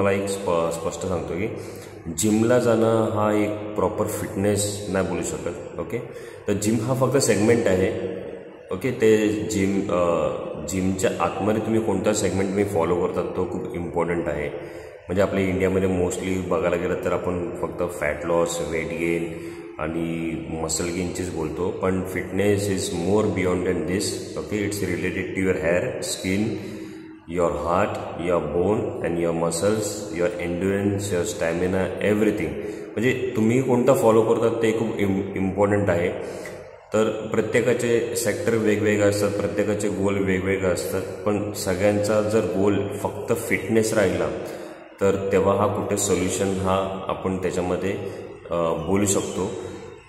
तुम्हाला एक स्पष्ट सांगतो की जिमला जाणं हा एक प्रॉपर फिटनेस नाही बोलू शकत. ओके, तर जिम हा फक्त सेगमेंट आहे. ओके, ते जिमच्या आतमध्ये तुम्ही कोणता सेगमेंट तुम्ही फॉलो करतात तो खूप इम्पॉर्टंट आहे. म्हणजे आपल्या इंडियामध्ये मोस्टली बघायला गेलं तर आपण फक्त फॅट लॉस, वेट गेन आणि मसल गेनचीच बोलतो, पण fitness is more beyond than this. Okay, it's related to your hair, skin, your heart, your bone and your muscles, your endurance, your stamina, everything. म्हणजे तुम्ही कोणता फॉलो करतात ते खूप इम्पॉर्टंट आहे. तर प्रत्येकाचे सेक्टर वेगवेगळे असतात, प्रत्येकाचे गोल वेगवेगळे असतात, पण सगळ्यांचा जर गोल फक्त फिटनेस राहिला तर तेव्हा हा कुठे सोल्युशन हा आपण त्याच्यामध्ये बोलू शकतो.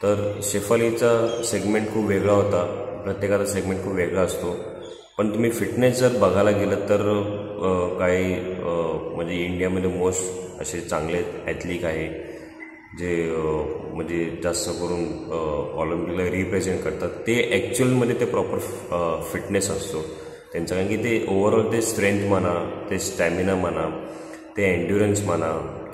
तर शेफालीचा सेगमेंट खूप वेगळा होता, प्रत्येकाचा सेगमेंट खूप वेगळा असतो. पण तुम्ही फिटनेस जर बघायला गेलं तर काही म्हणजे इंडियामध्ये मोस्ट असे चांगले ॲथलीट आहे जे म्हणजे जास्त करून ऑलिम्पिकला रिप्रेझेंट करतात. ते ॲक्च्युअलमध्ये ते प्रॉपर फिटनेस असतो त्यांचं, कारण की ते ओव्हरऑल ते स्ट्रेंथ म्हणा, ते स्टॅमिना म्हणा, ते एन्ड्युरन्स म्हणा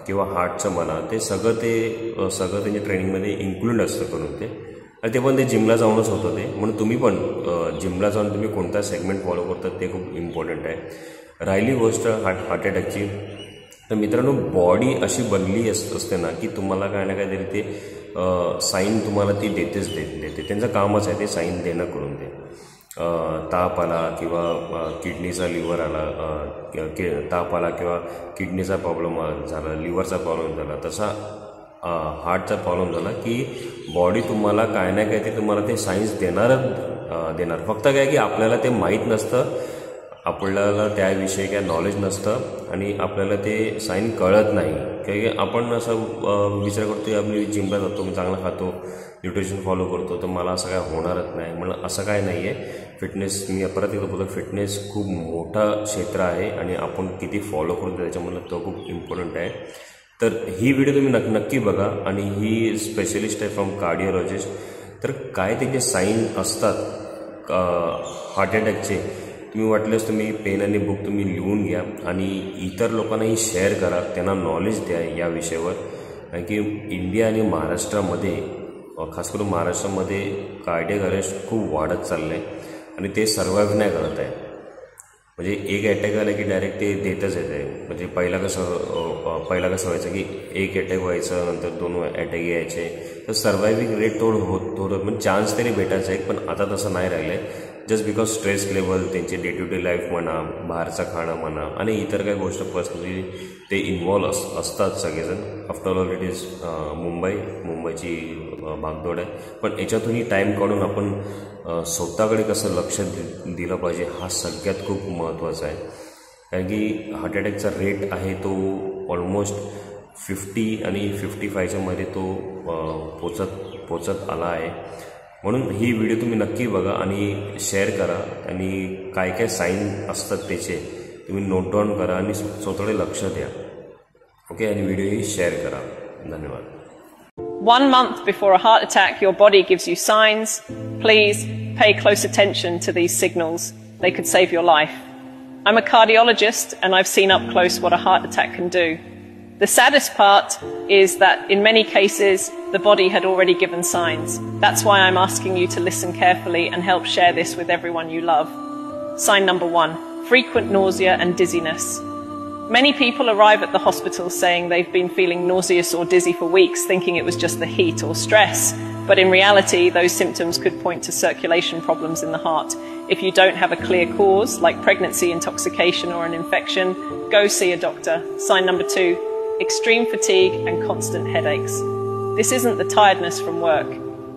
किंवा हार्टचं म्हणा, ते सगळं त्यांच्या ट्रेनिंगमध्ये इन्क्लूड असतं करून ते. आणि ते पण ते जिमला जाऊनच होतं ते. म्हणून तुम्ही पण जिमला जाऊन तुम्ही कोणता सेगमेंट फॉलो करतात ते खूप इम्पॉर्टंट आहे. राहिली गोष्ट हार्ट अटॅकची, तर मित्रांनो बॉडी अशी बनली असते ना की तुम्हाला काय ना काहीतरी ते साईन तुम्हाला ती देते. त्यांचं कामच आहे ते साईन देणं करून ते. ताप आला किंवा किडनीचा लिव्हर आला, ताप आला किंवा किडनीचा प्रॉब्लेम झाला, लिव्हरचा प्रॉब्लेम झाला, तसा हार्टचा प्रॉब्लेम झाला की बॉडी तुम्हाला काय ना काय ते तुम्हाला ते सायन्स देणार. फक्त काय की आपल्याला ते माहीत नसतं, आपल्याला त्याविषयी काय नॉलेज नसतं आणि आपल्याला ते साईन कळत नाही. की आपण असं विचार करतो की आपण जिमला जातो, मी चांगला खातो, न्यूट्रिशन फॉलो करतो, तर मला असं काय होणारच नाही. म्हणून असं काय नाही आहे. फिटनेस, मी परत एकदा बोलतो, फिटनेस खूप मोठा क्षेत्र आहे आणि आपण किती फॉलो करतो त्याच्यामधलं तो खूप इम्पॉर्टंट आहे. तर ही व्हिडिओ तुम्ही नक्की बघा. आणि ही स्पेशलिस्ट आहे फ्रॉम कार्डिओलॉजिस्ट. तर काय त्याचे साईन असतात हार्ट अटॅकचे, तुम्ही वाटल्यास तुम्ही पेन आणि बुक तुम्ही लिहून घ्या आणि इतर लोकांनाही शेअर करा, त्यांना नॉलेज द्या या विषयावर. कारण की इंडिया आणि महाराष्ट्रामध्ये, खास करून महाराष्ट्रामध्ये कार्डियक अरेस्ट खूप वाढत चाललं आहे आणि ते सर्वाइव्ह नाही करत आहे. म्हणजे एक अटॅक आला की डायरेक्ट ते देतच येते. म्हणजे पहिला कसं व्हायचं की एक अटॅक व्हायचं, नंतर 2 अटॅक यायचे, तर सर्वायव्हिंग रेट थोडं म्हणजे चान्स तरी भेटायचा आहे. पण आता तसं नाही राहिलं आहे. जस्ट बिकॉज स्ट्रेस लेवल, त्यांचे डे टू डे लाईफ म्हणा, बाहेरचं खाणं म्हणा आणि इतर काही गोष्ट पर्सनली ते इन्व्हॉल्व असतात सगळेजण. आफ्टर ऑल इट इज मुंबईची भागदौड आहे. पण याच्यातूनही टाईम काढून आपण स्वतःकडे कसं लक्ष दिलं पाहिजे हा सगळ्यात खूप महत्त्वाचा आहे. कारण की हार्ट अटॅकचा रेट आहे तो ऑलमोस्ट 50 आणि 55च्या मध्ये तो पोचत आला आहे. म्हणून ही व्हिडिओ तुम्ही नक्की बघा आणि शेअर करा आणि काय काय साईन असतात त्याचे तुम्ही नोट डाऊन करा आणि स्वतःकडे लक्ष द्या. ओके, आणि व्हिडिओही शेअर करा. धन्यवाद. 1 month before a heart attack, your body gives you signs. Please pay close attention to these signals. They could save your life. I'm a cardiologist and I've seen up close what a heart attack can do. The saddest part is that in many cases, the body had already given signs. That's why I'm asking you to listen carefully and help share this with everyone you love. Sign number 1, frequent nausea and dizziness. Many people arrive at the hospital saying they've been feeling nauseous or dizzy for weeks, thinking it was just the heat or stress. But in reality, those symptoms could point to circulation problems in the heart. If you don't have a clear cause, like pregnancy, intoxication, or an infection, go see a doctor. Sign number 2, extreme fatigue and constant headaches. This isn't the tiredness from work.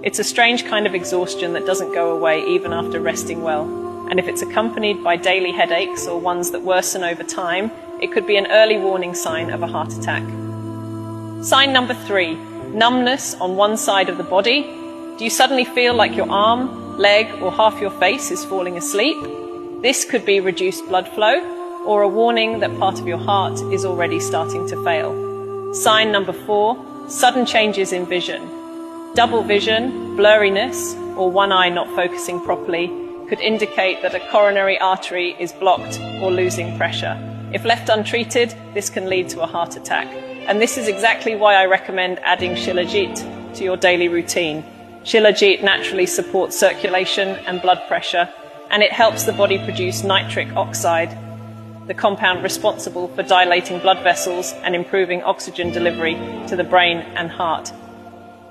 It's a strange kind of exhaustion that doesn't go away even after resting well. And if it's accompanied by daily headaches or ones that worsen over time, it could be an early warning sign of a heart attack. Sign number 3, numbness on one side of the body. Do you suddenly feel like your arm, leg, or half your face is falling asleep? This could be reduced blood flow or a warning that part of your heart is already starting to fail. Sign number 4, sudden changes in vision. Double vision, blurriness, or one eye not focusing properly could indicate that a coronary artery is blocked or losing pressure. If left untreated, this can lead to a heart attack. And this is exactly why I recommend adding Shilajit to your daily routine. Shilajit naturally supports circulation and blood pressure, and it helps the body produce nitric oxide, the compound responsible for dilating blood vessels and improving oxygen delivery to the brain and heart.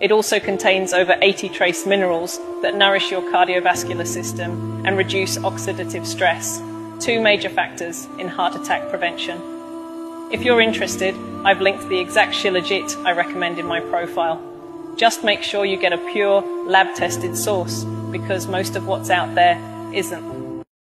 It also contains over 80 trace minerals that nourish your cardiovascular system and reduce oxidative stress, two major factors in heart attack prevention. If you're interested, I've linked the exact Shilajit I recommend in my profile. Just make sure you get a pure, lab-tested source, because most of what's out there isn't.